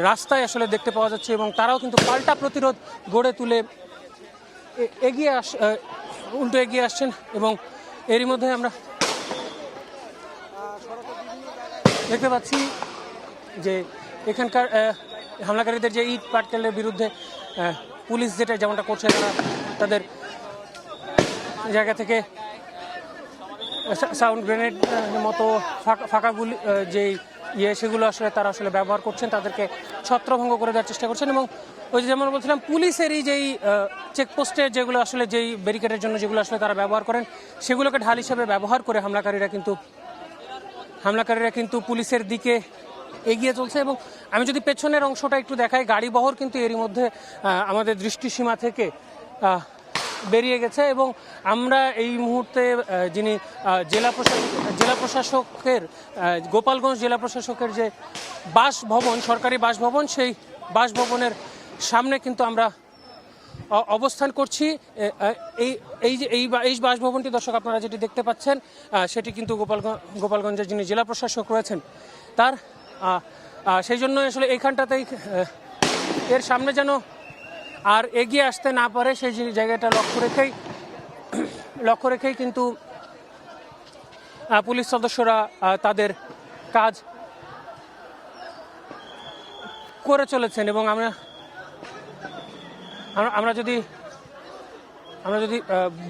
রাস্তায় আসলে দেখতে পাওয়া যাচ্ছে এবং তারাও কিন্তু পাল্টা প্রতিরোধ গড়ে তুলে উল্টো এগিয়ে আসছেন। এবং এরই মধ্যে আমরা দেখতে পাচ্ছি যে এখানকার হামলাকারীদের যে ইট পাটকেলের বিরুদ্ধে পুলিশ যেমনটা করছে, তারা তাদের জায়গা থেকে সাউন্ড গ্রেনেড মতো ফাঁকা গুলি যেই সেগুলো আসলে তারা আসলে ব্যবহার করছেন, তাদেরকে ছত্রভঙ্গ করে দেওয়ার চেষ্টা করছেন। এবং ওই যে যেমন বলছিলাম, পুলিশেরই যেই চেকপোস্টের যেগুলো আসলে যেই ব্যারিকেডের জন্য যেগুলো আসলে তারা ব্যবহার করেন, সেগুলোকে ঢাল হিসেবে ব্যবহার করে হামলাকারীরা কিন্তু পুলিশের দিকে এগিয়ে চলছে। এবং আমি যদি পেছনের অংশটা একটু দেখাই, গাড়ি বহর কিন্তু এরই মধ্যে আমাদের দৃষ্টিসীমা থেকে বেরিয়ে গেছে। এবং আমরা এই মুহূর্তে যিনি জেলা প্রশাসকের গোপালগঞ্জ জেলা প্রশাসকের যে বাসভবন, সরকারি বাসভবন, সেই বাসভবনের সামনে কিন্তু আমরা অবস্থান করছি। এই বাসভবনটি দর্শক আপনারা যেটি দেখতে পাচ্ছেন, সেটি কিন্তু গোপালগঞ্জের যিনি জেলা প্রশাসক রয়েছেন তার, সেই জন্য আসলে এইখানটাতেই এর সামনে যেন আর এগিয়ে আসতে না পারে সেই জায়গাটা লক্ষ্য রেখেই কিন্তু পুলিশ সদস্যরা তাদের কাজ করে চলেছেন। এবং আমরা যদি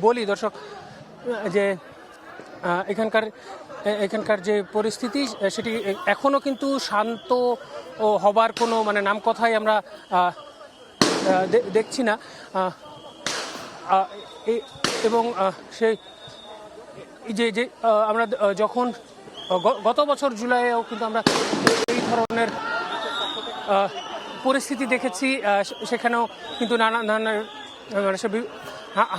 বলি দর্শক যে এখানকার যে পরিস্থিতি, সেটি এখনো কিন্তু শান্ত হবার কোনো নাম কথাই আমরা দেখছি না। এবং সেই যে আমরা যখন গত বছর জুলাইয়েও কিন্তু আমরা এই ধরনের পরিস্থিতি দেখেছি, সেখানেও কিন্তু নানান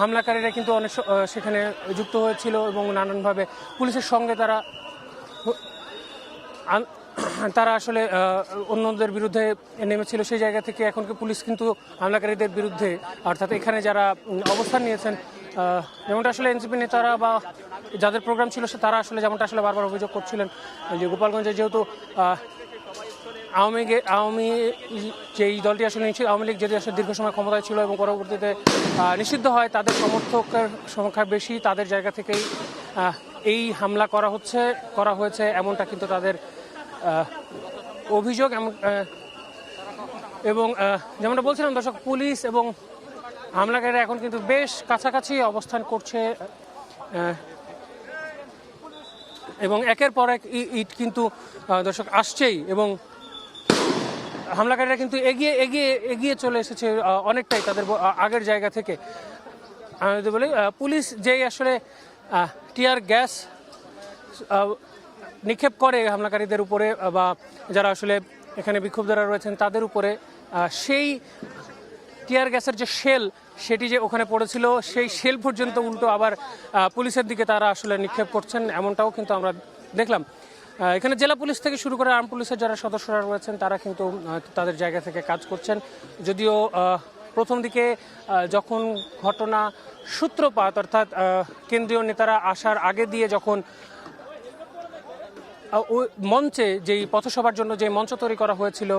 হামলাকারীরা কিন্তু অনেক সেখানে যুক্ত হয়েছিল এবং নানানভাবে পুলিশের সঙ্গে তারা আসলে অন্যদের বিরুদ্ধে নেমেছিল। সেই জায়গা থেকে এখন পুলিশ কিন্তু হামলাকারীদের বিরুদ্ধে, অর্থাৎ এখানে যারা অবস্থান নিয়েছেন, যেমনটা আসলে এনসিপি নেতারা বা যাদের প্রোগ্রাম ছিল তারা আসলে যেমনটা আসলে বারবার অভিযোগ করছিলেন যে গোপালগঞ্জে যেহেতু আওয়ামী যেই দলটি আসলে আওয়ামী লীগ যেটি আসলে দীর্ঘ সময় ক্ষমতায় ছিল এবং পরবর্তীতে নিষিদ্ধ হয়, তাদের সমর্থকের সংখ্যা বেশি, তাদের জায়গা থেকেই এই হামলা করা হয়েছে এমনটা কিন্তু তাদের অভিযোগ। এবং যেমনটা বলছিলাম দর্শক, পুলিশ এবং হামলাকারীরা এখন কিন্তু বেশ কাছাকাছি অবস্থান করছে এবং একের পর এক ইট কিন্তু দর্শক আসছেই। এবং হামলাকারীরা কিন্তু এগিয়ে চলে এসেছে অনেকটাই তাদের আগের জায়গা থেকে। আমি যদি বলি, পুলিশ যেই আসলে টিয়ার গ্যাস নিক্ষেপ করে হামলাকারীদের উপরে বা যারা আসলে এখানে বিক্ষুব্ধরা রয়েছেন তাদের উপরে, সেই টিয়ার গ্যাসের যে শেল সেটি যে ওখানে পড়েছিল, সেই শেল পর্যন্ত উল্টো আবার পুলিশের দিকে তারা আসলে নিক্ষেপ করছেন, এমনটাও কিন্তু আমরা দেখলাম। এখানে জেলা পুলিশ থেকে শুরু করে আর্ম পুলিশের যারা সদস্যরা রয়েছেন তারা কিন্তু তাদের জায়গা থেকে কাজ করছেন। যদিও প্রথম দিকে যখন ঘটনা সূত্রপাত, অর্থাৎ কেন্দ্রীয় নেতারা আসার আগে দিয়ে যখন ওই মঞ্চে যেই পথসভার জন্য যে মঞ্চ তৈরি করা হয়েছিল,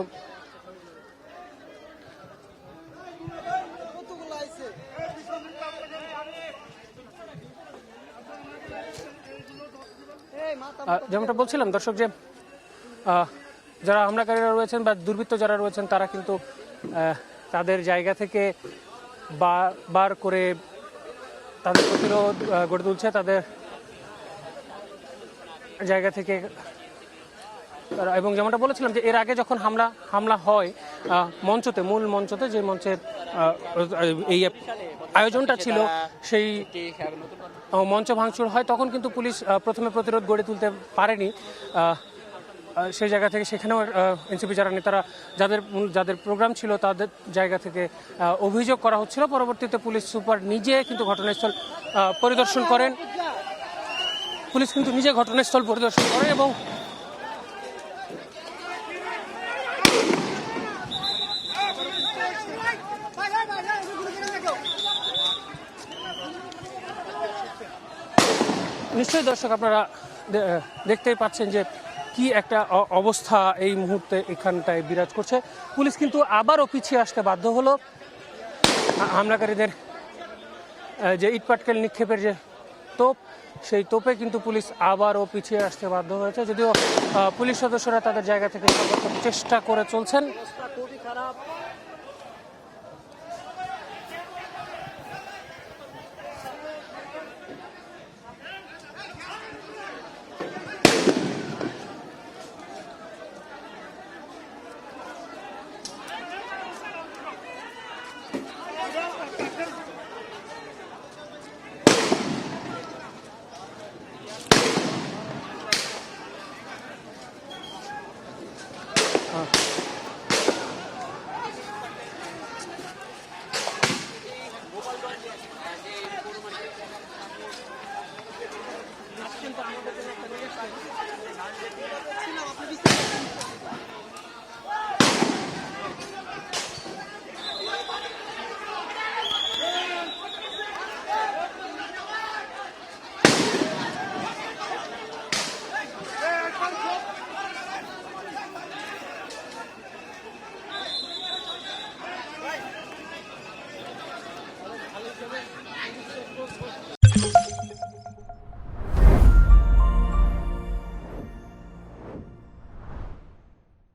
যেমনটা বলছিলাম দর্শক, যে যারা হামলাকারীরা রয়েছেন বা দুর্বৃত্ত যারা রয়েছেন তারা কিন্তু তাদের জায়গা থেকে বার করে তাদের প্রতিরোধ গড়ে তুলছে, তাদের জায়গা থেকে। এবং যেমনটা বলেছিলাম যে এর আগে যখন হামলা হয় মূল মঞ্চতে, যে মঞ্চের এই আয়োজনটা ছিল, সেই মঞ্চ ভাঙচুর হয়, তখন কিন্তু পুলিশ প্রথমে প্রতিরোধ গড়ে তুলতে পারেনি। সেই জায়গা থেকে সেখানেও এনসিপি যারা নেতারা যাদের প্রোগ্রাম ছিল তাদের জায়গা থেকে অভিযোগ করা হচ্ছিল। পরবর্তীতে পুলিশ সুপার নিজে কিন্তু ঘটনাস্থল পরিদর্শন করেন এবং নিশ্চয়ই দর্শক আপনারা দেখতেই পাচ্ছেন যে কি একটা অবস্থা এই মুহূর্তে এখানটায় বিরাজ করছে। পুলিশ কিন্তু আবারও পিছিয়ে আসতে বাধ্য হলো। হামলাকারীদের যে ইটপাটকেল নিক্ষেপের যে তোপ, সেই তোপে কিন্তু পুলিশ আবারও পিছিয়ে আসতে বাধ্য হয়েছে, যদিও পুলিশ সদস্যরা তাদের জায়গা থেকে চেষ্টা করে চলছেন।